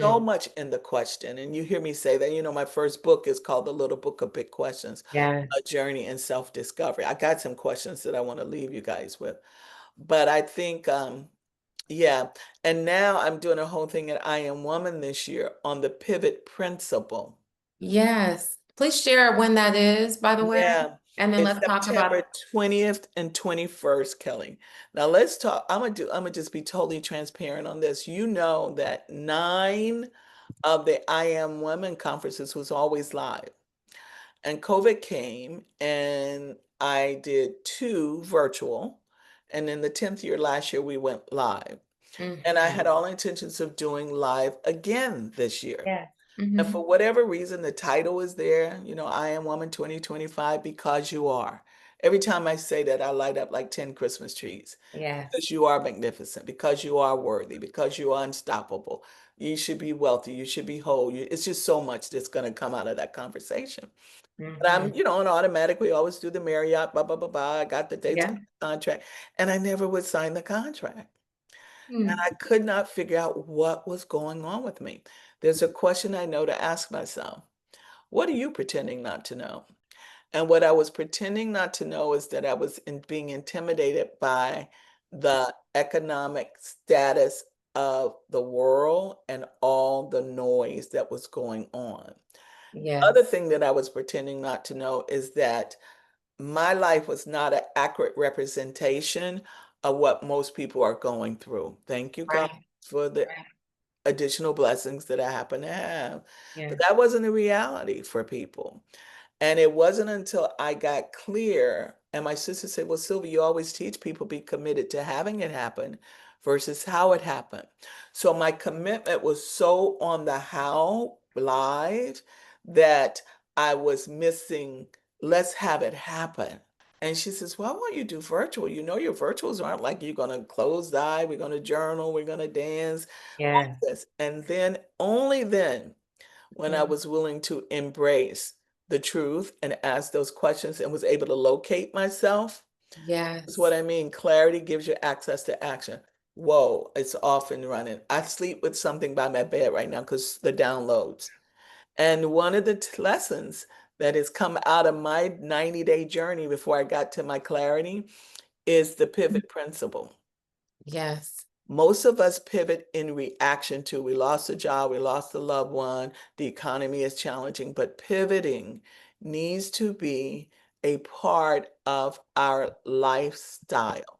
so Mm-hmm. much in the question. And you hear me say that, my first book is called The Little Book of Big Questions, Yeah. A Journey in Self-Discovery. I got some questions that I want to leave you guys with. But I think, yeah. And now I'm doing a whole thing at I Am Woman this year on the pivot principle. Yes. Please share when that is, by the way. Yeah. And then It's let's talk about, September 20th and 21st, Kelly. Now let's talk. I'm gonna just be totally transparent on this. You know that 9 of the I Am Women conferences was always live. And COVID came and I did 2 virtual. And in the 10th year last year, we went live. And I hmm had all intentions of doing live again this year. yeah. And hmm for whatever reason, the title is there, I Am Woman 2025 because you are. Every time I say that, I light up like 10 Christmas trees Yes. because you are magnificent, because you are worthy, because you are unstoppable. You should be wealthy, you should be whole. It's just so much that's going to come out of that conversation. And hmm I'm, and automatically always do the Marriott, blah, blah, blah, blah. I got the dates, Yeah. got the contract, and I never would sign the contract. And Mm. I could not figure out what was going on with me. There's a question I know to ask myself. What are you pretending not to know? And what I was pretending not to know is that I was being intimidated by the economic status of the world and all the noise that was going on. Other Yes. thing that I was pretending not to know is that my life was not an accurate representation of what most people are going through. Thank you, God, Right. for the Right. additional blessings that I happen to have. But Yeah. that wasn't a reality for people. And it wasn't until I got clear, and my sister said, well, Sylvia, you always teach people be committed to having it happen versus how it happened. So my commitment was so on the how live that I was missing, let's have it happen. And she says, why won't you do virtual? You know, your virtuals aren't like you're going to close the eye, we're going to journal, we're going to dance, all Yes. this. And then, only then, when I Mhm. was willing to embrace the truth and ask those questions and was able to locate myself, is what Yes. I mean. Clarity gives you access to action. Whoa, it's off and running. I sleep with something by my bed right now because the downloads. And one of the lessons that has come out of my 90-day journey before I got to my clarity is the pivot principle. Yes. Most of us pivot in reaction to we lost a job, we lost a loved one, the economy is challenging, but pivoting needs to be a part of our lifestyle.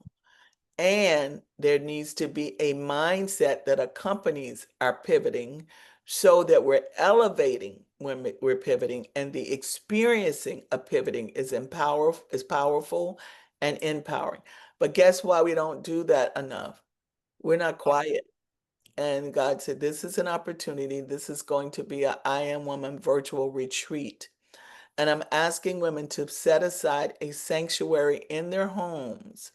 And there needs to be a mindset that accompanies our pivoting so that we're elevating when we're pivoting and the experiencing of pivoting is powerful and empowering. But guess why we don't do that enough? We're not quiet. And God said, this is an opportunity. This is going to be a I Am Woman virtual retreat. And I'm asking women to set aside a sanctuary in their homes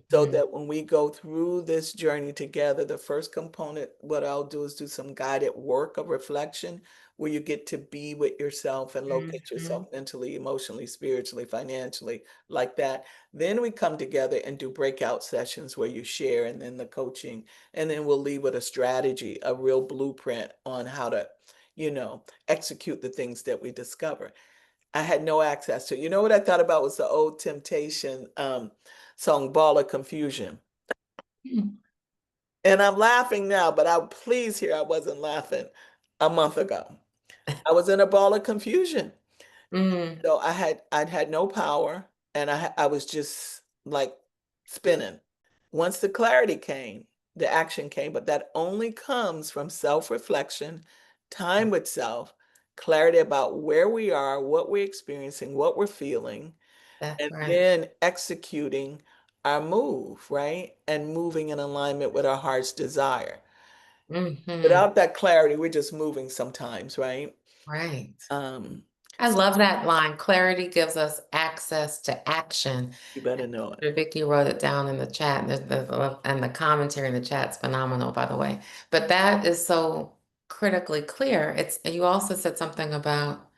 so hmm that when we go through this journey together, the first component, what I'll do is do some guided work of reflection where you get to be with yourself and locate hmm yourself mentally, emotionally, spiritually, financially, like that. Then we come together and do breakout sessions where you share and then the coaching. And then we'll leave with a strategy, a real blueprint on how to, execute the things that we discover. I had no access to. You know what I thought about was the old Temptation song Ball of Confusion. And I'm laughing now, but please hear I wasn't laughing a month ago. I was in a ball of confusion. Mm, So I'd had no power, and I was just like spinning. Once the clarity came, the action came, but that only comes from self-reflection, time with self, clarity about where we are, what we're experiencing, what we're feeling, that's and right. then executing our move, right? And moving in alignment with our heart's desire. Hmm. Without that clarity, we're just moving sometimes, right? Right. Um, I love that line. Clarity gives us access to action. you better know it. Vicky wrote it down in the chat, and and the commentary in the chat's phenomenal, by the way. But that is so critically clear. It's you also said something about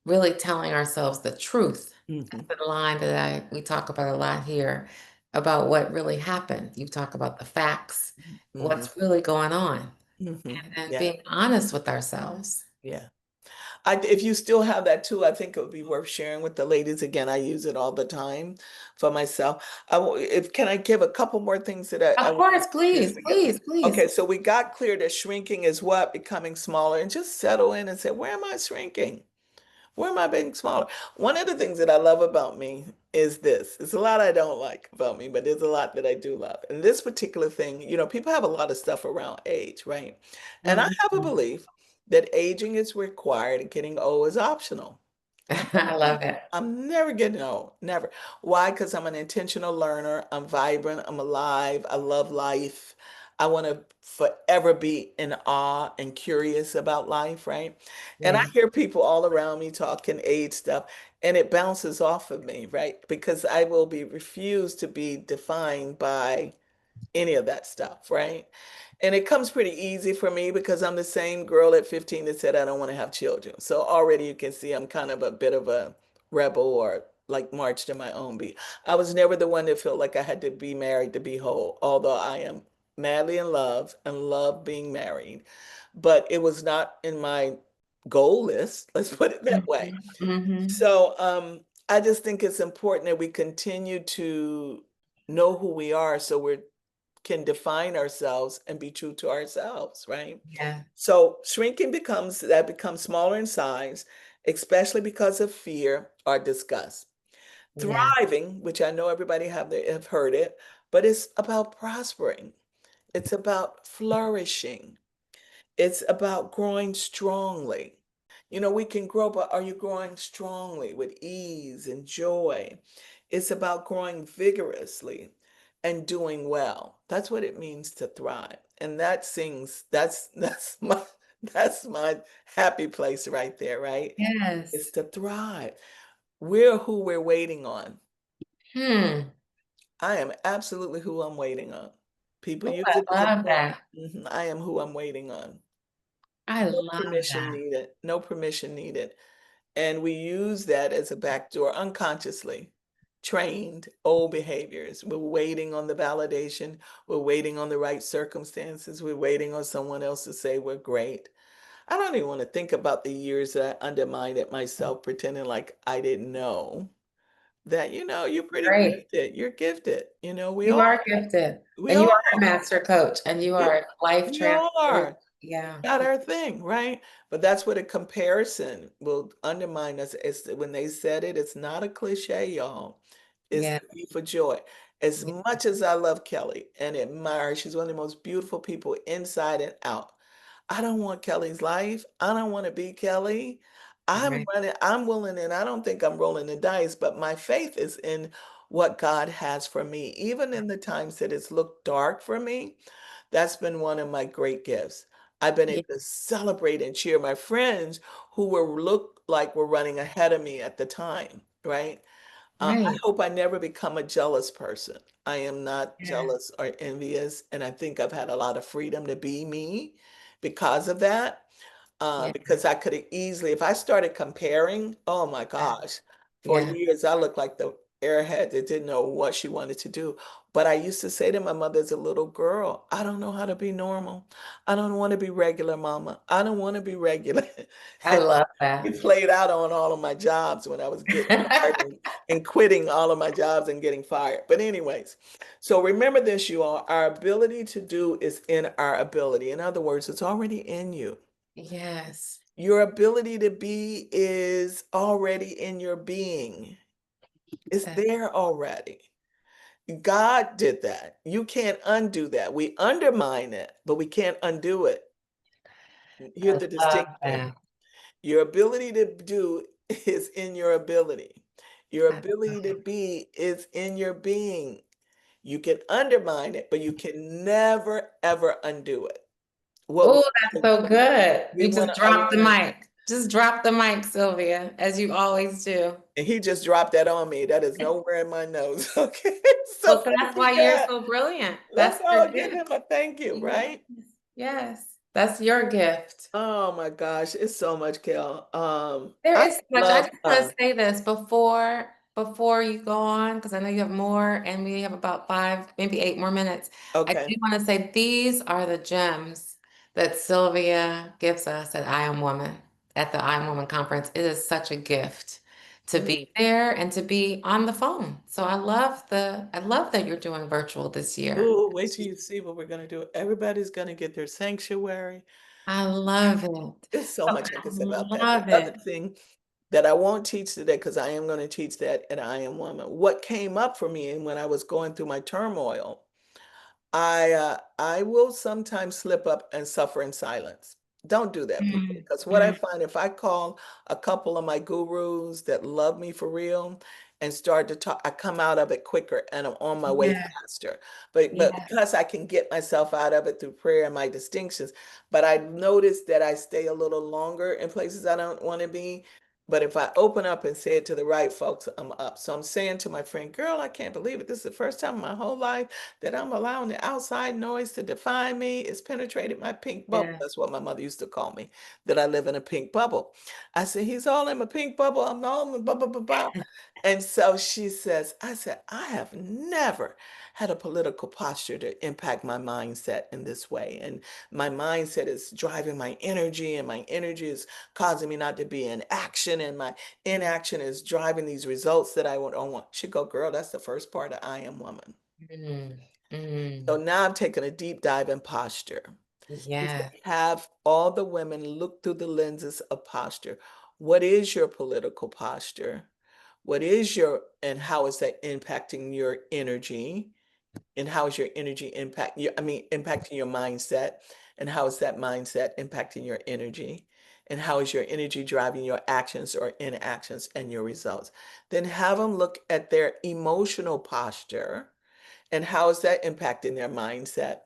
really telling ourselves the truth. Mhm, That's the line that we talk about a lot here about what really happened. You talk about the facts, mhm, what's really going on, mhm. and Yeah, being honest with ourselves. yeah. If you still have that tool, I think it would be worth sharing with the ladies. Again, I use it all the time for myself. If can I give a couple more things that I Of want course, to please, together? please, please. Okay, so we got clear that shrinking is what? Becoming smaller, and just settle in and say, where am I shrinking? Where am I being smaller? One of the things that I love about me is this. There's a lot I don't like about me, but there's a lot that I do love. And this particular thing, people have a lot of stuff around age, right? And I have a Mhm. belief that aging is required and getting old is optional. I love it. I'm never getting old, never. Why? Because I'm an intentional learner. I'm vibrant. I'm alive. I love life. I want to forever be in awe and curious about life, right? And I Yeah. hear people all around me talking age stuff, and it bounces off of me, right? Because I will be refused to be defined by any of that stuff, right? And it comes pretty easy for me because I'm the same girl at 15 that said I don't want to have children. So already you can see I'm kind of a bit of a rebel or like marched in my own beat. I was never the one that felt like I had to be married to be whole, although I am madly in love and love being married. But it was not in my goal list, let's put it that way. Mhm. Mhm. So I just think it's important that we continue to know who we are so we can define ourselves and be true to ourselves, right? Yeah. So shrinking becomes smaller in size, especially because of fear or disgust. Yeah. Thriving, which I know everybody have heard it, but it's about prospering. It's about flourishing. It's about growing strongly. We can grow, but are you growing strongly with ease and joy? It's about growing vigorously and doing well. That's what it means to thrive. And that's my happy place right there, right? It's Yes. to thrive. We're who we're waiting on. Hmm. I am absolutely who I'm waiting on. People Oh, use it I as a love term. that. I am who I'm waiting on. I No love permission that. needed. No permission needed. And we use that as a backdoor unconsciously. Trained old behaviors. We're waiting on the validation. We're waiting on the right circumstances. We're waiting on someone else to say we're great. I don't even want to think about the years that I undermined it myself, pretending like I didn't know that, you're pretty Great. gifted. You're gifted. You are gifted. We And you all are a master coach and you yeah, are a life we all transformer. are. Yeah. Got our thing, right? But that's what a comparison will undermine us. It's when they said it, it's not a cliche, y'all. It's Yeah. the thief of joy. As Yeah. much as I love Kelly and admire her, she's one of the most beautiful people inside and out. I don't want Kelly's life. I don't want to be Kelly. Right. I'm willing, and I don't think I'm rolling the dice, but my faith is in what God has for me. Even in the times that it's looked dark for me, that's been one of my great gifts. I've been Yeah. able to celebrate and cheer my friends who were look like were running ahead of me at the time, right? I Right. hope I never become a jealous person. I am not Yeah. jealous or envious, and I think I've had a lot of freedom to be me because of that. Yeah. Because I could have easily, if I started comparing, oh my gosh, for Yeah. years I looked like the airhead that didn't know what she wanted to do. But I used to say to my mother as a little girl, I don't know how to be normal. I don't want to be regular, mama. I don't want to be regular. I love that. It played out on all of my jobs when I was getting fired and quitting all of my jobs and getting fired. But anyways, so remember this, you all, our ability to do is in our ability. In other words, it's already in you. Yes. Your ability to be is already in your being. It's That- there already. God did that. You can't undo that. We undermine it, but we can't undo it. Here's I the love distinction. that. Your ability to do is in your ability. Your I ability to be is in your being. You can undermine it, but you can never, ever undo it. What Oh, that's so good. we You want just to dropped the align, mic. Just drop the mic, Sylvia, as you always do. and he just dropped that on me. That is nowhere in my notes. Okay, so Well, thank that's you, why you're God. so brilliant. Let's That's your all give gift. him a thank you, Yes. right? Yes. That's your gift. Oh my gosh, it's so much, Kel. There I is so much. I love just want to say this before you go on, because I know you have more, and we have about 5, maybe 8 more minutes. I okay. do want to say these are the gems that Sylvia gives us at I Am Woman, at the I Am Woman conference. It is such a gift to Mm. be there and to be on the phone. So I love that you're doing virtual this year. Ooh, wait till you see what we're gonna do. Everybody's gonna get their sanctuary. I love it. There's so So much I I can say about that. The love other it. thing that I won't teach today, because I am gonna teach that at I Am Woman. What came up for me and when I was going through my turmoil, I will sometimes slip up and suffer in silence. Don't do that, people, Mm, because what I mm, find, if I call a couple of my gurus that love me for real and start to talk, I come out of it quicker and I'm on my way yeah, faster. But yeah, because I can get myself out of it through prayer and my distinctions, but I notice that I stay a little longer in places I don't want to be. But if I open up and say it to the right folks, I'm up. So I'm saying to my friend, girl, I can't believe it. This is the first time in my whole life that I'm allowing the outside noise to define me. It's penetrated my pink bubble. yeah. That's what my mother used to call me, that I live in a pink bubble. I said, he's all in my pink bubble. I'm all in blah, blah, blah, blah. And so she says, I said, I have never had a political posture to impact my mindset in this way. And my mindset is driving my energy, and my energy is causing me not to be in action. And my inaction is driving these results that I don't want. She go, girl, that's the first part of I Am Woman. Mm, So mm, now I'm taking a deep dive in posture. He said, yeah. have all the women look through the lenses of posture. What is your political posture? What is your, and how is that impacting your energy? And how is your energy impacting your mindset? And how is that mindset impacting your energy? And how is your energy driving your actions or inactions and your results? Then have them look at their emotional posture, and how is that impacting their mindset?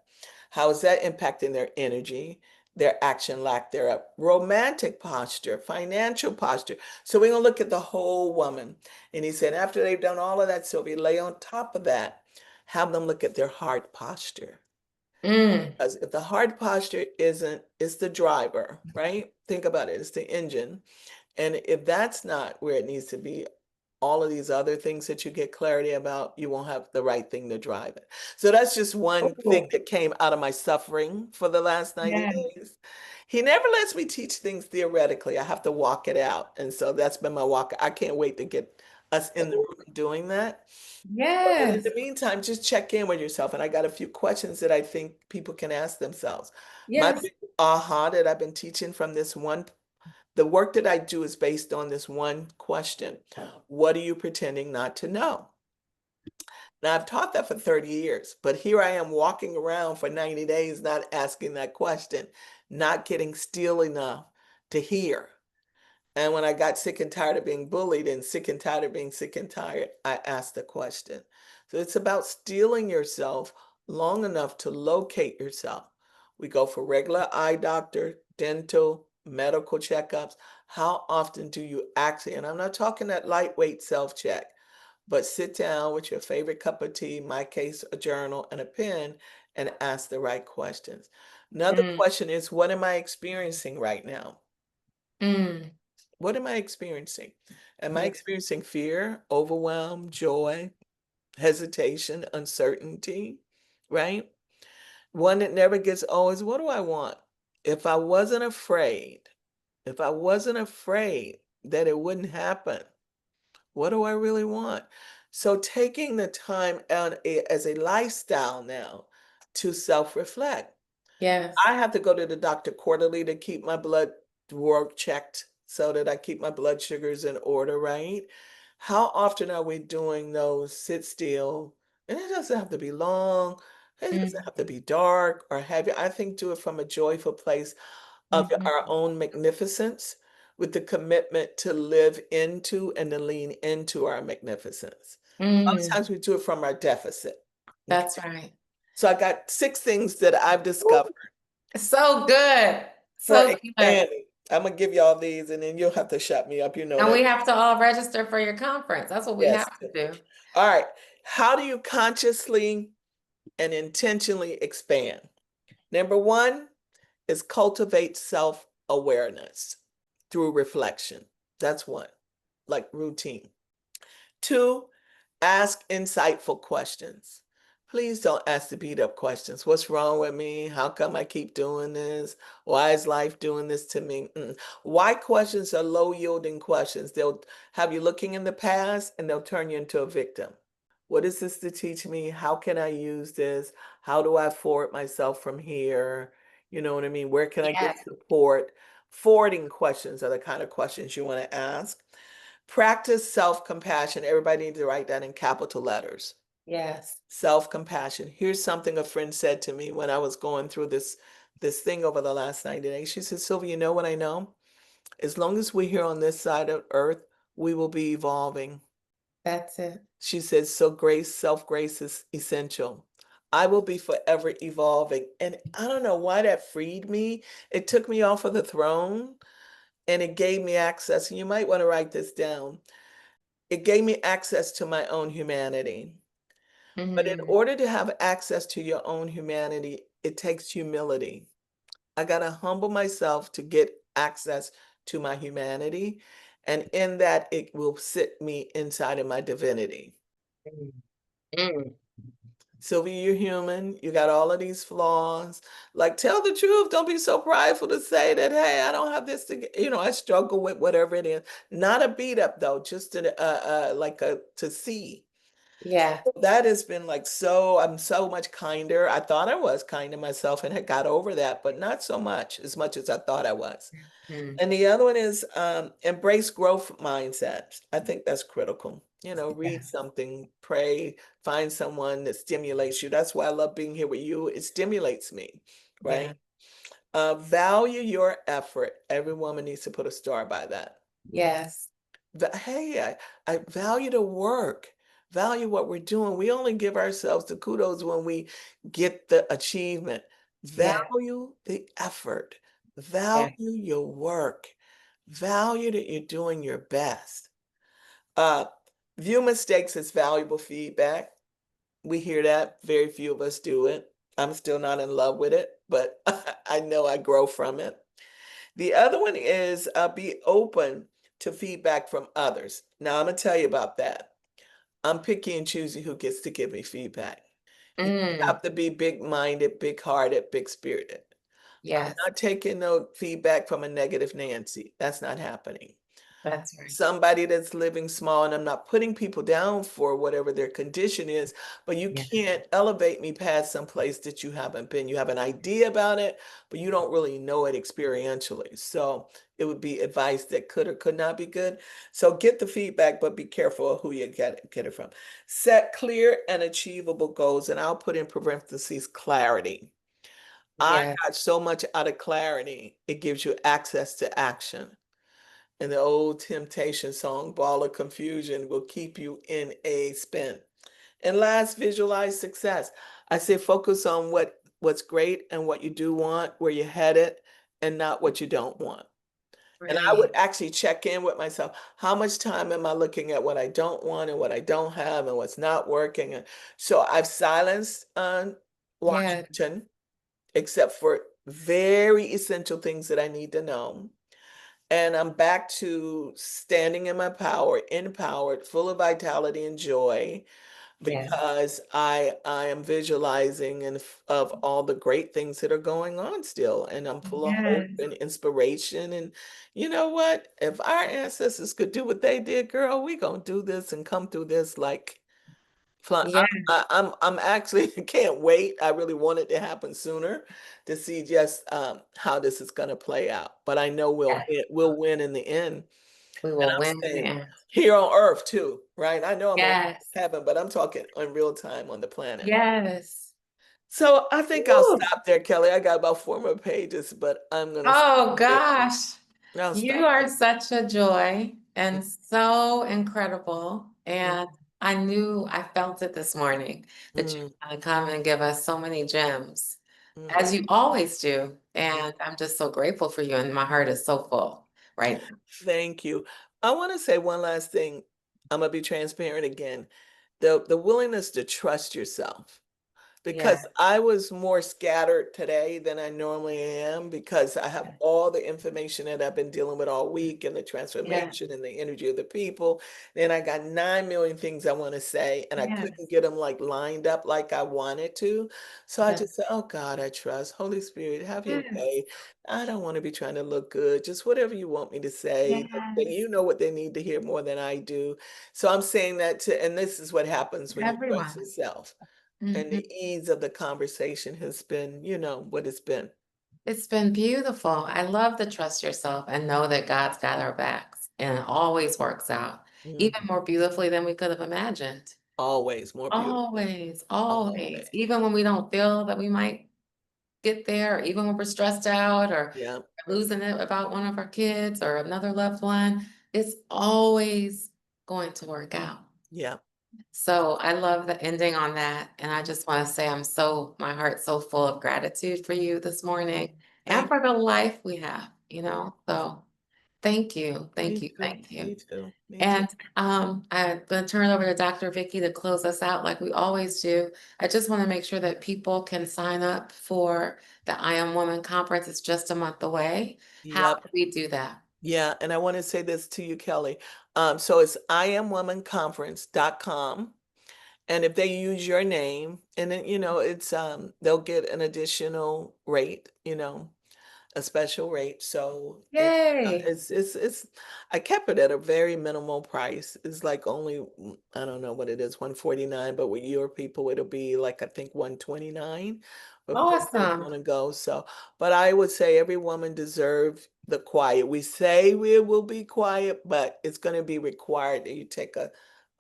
How is that impacting their energy, their action, lack thereof? Romantic posture, financial posture. So we're going to look at the whole woman. And he said, after they've done all of that, Sylvia, lay on top of that, have them look at their heart posture. Mm, Because if the heart posture isn't, it's the driver, right? Think about it, it's the engine. And if that's not where it needs to be, all of these other things that you get clarity about, you won't have the right thing to drive it. So that's just one thing oh, that came out of my suffering for the last 90 yeah. days. He never lets me teach things theoretically. I have to walk it out. And so that's been my walk. I can't wait to get us in the room doing that. But in Yes. the meantime, just check in with yourself. And I got a few questions that I think people can ask themselves. My Yes. big aha that I've been teaching from this one, the work that I do is based on this one question. What are you pretending not to know? Now, I've taught that for 30 years, but here I am walking around for 90 days not asking that question, not getting still enough to hear. And when I got sick and tired of being bullied and sick and tired of being sick and tired, I asked the question. So it's about stealing yourself long enough to locate yourself. We go for regular eye doctor, dental, medical checkups. How often do you actually, and I'm not talking that lightweight self check, but sit down with your favorite cup of tea, in my case, a journal and a pen, and ask the right questions. Another Mm, question is, what am I experiencing right now? mm, What am I experiencing? Am I yeah. experiencing fear, overwhelm, joy, hesitation, uncertainty? Right? One that never gets old is, what do I want? If I wasn't afraid, if I wasn't afraid that it wouldn't happen, what do I really want? So taking the time as a lifestyle now to self-reflect. Yes. I have to go to the doctor quarterly to keep my blood work checked so that I keep my blood sugars in order, right? How often are we doing those sit still? And it doesn't have to be long. It doesn't have to be dark or heavy. I think do it from a joyful place of our Mhm. own magnificence with the commitment to live into and to lean into our magnificence. Mm. Sometimes we do it from our deficit. Okay. That's right. So I got 6 things that I've Ooh, discovered so good. for So good. expanding. I'm gonna give y'all these and then you'll have to shut me up. You know And that. we have to all register for your conference. That's what we Yes. have to do. All right. How do you consciously and intentionally expand? Number 1 is cultivate self-awareness through reflection. That's 1, like routine. 2, ask insightful questions. Please don't ask the beat up questions. What's wrong with me? How come I keep doing this? Why is life doing this to me? Why questions are low yielding questions. They'll have you looking in the past and they'll turn you into a victim. What is this to teach me? How can I use this? How do I forward myself from here? You know what I mean? Where can I get Yes. support? Forwarding questions are the kind of questions you want to ask. Practice self-compassion. Everybody needs to write that in capital letters. Yes. Self-compassion. Here's something a friend said to me when I was going through this thing over the last 90 days. She said, Sylvia, you know what I know? As long as we're here on this side of earth, we will be evolving. That's it. She said, so grace, self-grace is essential. I will be forever evolving. And I don't know why that freed me. It took me off of the throne and it gave me access. And you might want to write this down. It gave me access to my own humanity. But in Mm. order to have access to your own humanity, it takes humility. I got to humble myself to get access to my humanity. And in that, it will sit me inside of my divinity. Mm. Mm. Sylvia, you're human. You got all of these flaws. Like, tell the truth. Don't be so prideful to say that, hey, I don't have this to get, I struggle with whatever it is. Not a beat up, though, just to see. Yeah. That has been like I'm so much kinder. I thought I was kind to myself and had got over that, but not so much as I thought I was. Mm. And the other one is embrace growth mindset. I think that's critical. Read Yes. something, pray, find someone that stimulates you. That's why I love being here with you. It stimulates me, right? Yeah. Value your effort. Every woman needs to put a star by that. Yes. Hey, I value the work, value what we're doing. We only give ourselves the kudos when we get the achievement. Yeah. Value the effort, value Yeah. your work, value that you're doing your best. Uh, view mistakes as valuable feedback. We hear that. Very few of us do it. I'm still not in love with it, but I know I grow from it. The other one is be open to feedback from others. Now, I'm going to tell you about that. I'm picky and choosy who gets to give me feedback. You Mm. have to be big minded, big hearted, big spirited. I'm Yes. not taking no feedback from a negative Nancy. That's not happening. That's right. Somebody that's living small, and I'm not putting people down for whatever their condition is, but you Yeah. can't elevate me past some place that you haven't been. You have an idea about it, but you don't really know it experientially. So it would be advice that could or could not be good. So get the feedback, but be careful of who you get it from. Set clear and achievable goals, and I'll put in parentheses clarity. I Yeah. got so much out of clarity, it gives you access to action. And the old Temptation song, Ball of Confusion, will keep you in a spin. And last, visualize success. I say focus on what's great and what you do want, where you're headed, and not what you don't want. And I Right. would actually check in with myself. How much time am I looking at what I don't want and what I don't have and what's not working? And so I've silenced Yeah. Washington, except for very essential things that I need to know. And I'm back to standing in my power, empowered, full of vitality and joy, Yes. because I am visualizing of all the great things that are going on still, and I'm full of hope Yes. and inspiration. And you know what? If our ancestors could do what they did, girl, we gonna do this and come through this like Yeah, I'm actually can't wait. I really want it to happen sooner to see just how this is going to play out. But I know yes, we'll win in the end. we And will I'm win in the saying end. here on Earth too, right? I know I'm on Yes, heaven, but I'm talking in real time on the planet. yes. So I think I'll Woo. stop there, Kelly. I got about 4 more pages, but I'm gonna stop Oh there. gosh, I'll you stop are there. such a joy Mm, and so incredible. mm, And I felt it this morning that you're mm, going to come and give us so many gems, mm. as you always do. Mm. And I'm just so grateful for you. And my heart is so full right now. Thank you. I want to say one last thing. I'm gonna be transparent again. The willingness to trust yourself. Yeah, Because I was more scattered today than I normally am because I have all the information that I've been dealing with all week and the yeah, transformation and the energy of the people. Then I got 9 million things I want to say and I couldn't yes, get them like lined up like I wanted to. So I yes, just said, oh God, I trust. Holy Spirit, have your yes, way. I don't want to be trying to look good. Just whatever you want me to say. yes. You know what they need to hear more than I do. So I'm saying that to, and this is what happens when you trust Everyone. yourself. And Mhm. the ease of the conversation has been, what it's been. It's been beautiful. I love to trust yourself and know that God's got our backs and it always works out, Mhm. even more beautifully than we could have imagined. Always more beautiful. Always, always. Always. Even when we don't feel that we might get there, or even when we're stressed out or Yeah. losing it about one of our kids or another loved one, it's always going to work out. Yeah. So I love the ending on that. And I just want to say my heart's so full of gratitude for you this morning and Thank for the life we have, you you. know. So thank you, Me thank you, too. thank you. Me too. Me too. And I'm going to turn it over to Dr. Vicky to close us out like we always do. I just want to make sure that people can sign up for the I Am Woman conference. It's just a month away. How Yep. do we do that? Yeah. And I want to say this to you, Kelly. So it's iamwomanconference.com. And if they use your name, and then, it's they'll get an additional rate, a special rate. So Yay. it's I kept it at a very minimal price. It's like only I don't know what it is, 149, but with your people it'll be like I think 129 for people who Awesome. want to go. So, but I would say every woman deserves the quiet. We say we will be quiet, but it's going to be required that you take a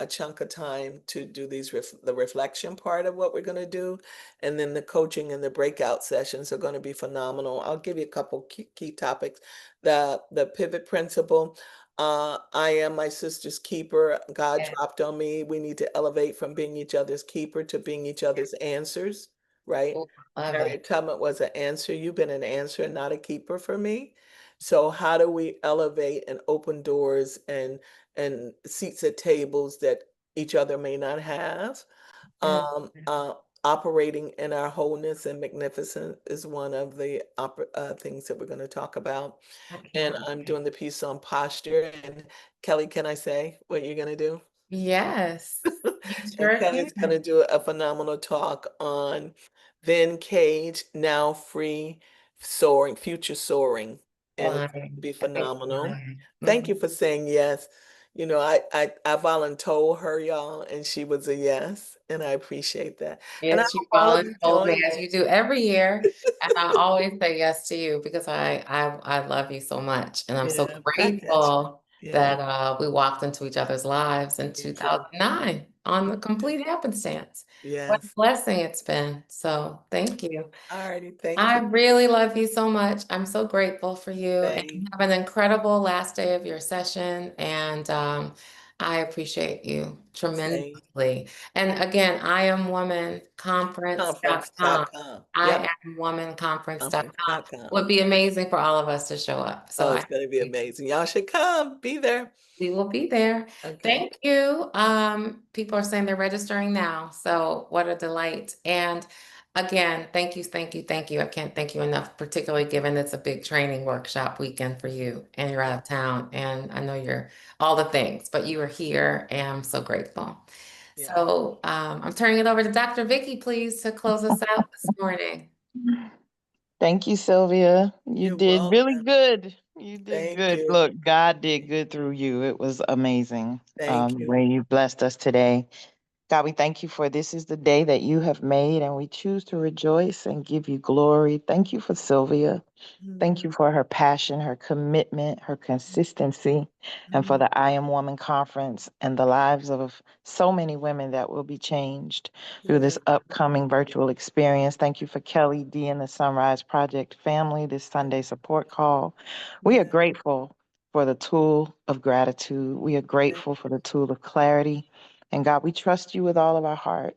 chunk of time to do the reflection part of what we're going to do, and then the coaching and the breakout sessions are going to be phenomenal. I'll give you a couple key topics. The pivot principle. I am my sister's keeper. God Yeah. dropped on me. We need to elevate from being each other's keeper to being each other's answers, right? Oh, love Harriet it. Tubman was an answer. You've been an answer, not a keeper for me. So how do we elevate and open doors and seats at tables that each other may not have? Mm, Um, uh, Operating in our wholeness and magnificence is one of the things that we're going to talk about. I And can't I'm wait. doing the piece on posture. And Kelly, can I say what you're going to do? Yes, you And sure Kelly's going to can. do a phenomenal talk on then cage, now free, soaring, future soaring. And it's going to Flying. be I think phenomenal. flying. Thank Mhm. you for saying yes. I voluntold her, y'all, and she was a yes. And I appreciate that. And I Yes, you hope all of you voluntold me join as me. you do every year. And I always say yes to you because I love you so much. And I'm so Yeah, I got you. grateful Yeah, that we walked into each other's lives in me too. 2009 on Me the too. complete happenstance. What a Yes. blessing it's been. So thank you. All righty. Thank I you. really love you so much. I'm so grateful for you and Same. have an incredible last day of your session. And I appreciate you Same. tremendously. And again, I am womanconference.com. Conference.com. I Yep. am womanconference.com Conference.com. would be amazing for all of us to show up. So Oh, I it's going to be amazing. Y'all should come. Be there. we will be there. Okay. Thank you. People are saying they're registering now. So what a delight. And again, thank you, thank you, thank you. I can't thank you enough, particularly given it's a big training workshop weekend for you and you're out of town. And I know you're all the things, but you are here and I'm so grateful. Yeah. So I'm turning it over to Dr. Vicky, please, to close us out this morning. Thank you, Sylvia. You You're did really welcome. good. You did Thank good. you. Look, God did good through you. It was amazing. Thank The you. way you blessed us today. God, we thank you for this is the day that you have made, and we choose to rejoice and give you glory. Thank you for Sylvia. Thank you for her passion, her commitment, her consistency, and for the I Am Woman conference and the lives of so many women that will be changed through this upcoming virtual experience. Thank you for Kelli D and the SonRise Project family, this Sunday support call. We are grateful for the tool of gratitude. We are grateful for the tool of clarity. And God, we trust you with all of our heart.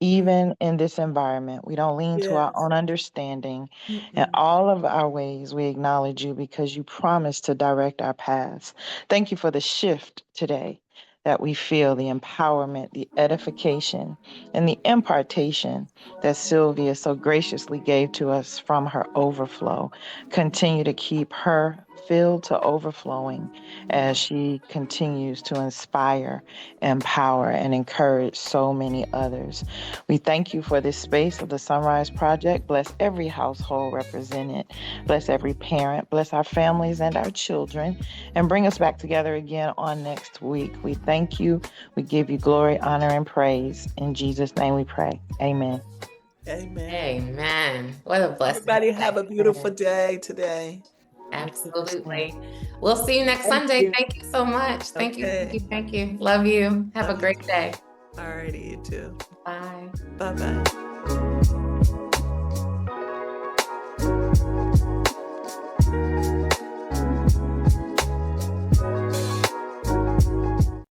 Even in this environment, we don't lean to our Yes. own understanding. In Mm-mm. all of our ways, we acknowledge you because you promised to direct our paths. Thank you for the shift today that we feel, the empowerment, the edification, and the impartation that Sylvia so graciously gave to us from her overflow. Continue to keep her filled to overflowing as she continues to inspire, empower, and encourage so many others. We thank you for this space of the SonRise Project. Bless every household represented. Bless every parent. Bless our families and our children. And bring us back together again on next week. We thank you. We give you glory, honor, and praise. In Jesus' name we pray. Amen. Amen. Amen. What a blessing. Everybody have a beautiful day today. Absolutely. We'll see you next Thank Sunday. you. Thank you so much. Thank you. Thank Okay. you. Thank you. Love you. Have a Love you great too. day. All righty, you too. Bye. Bye-bye.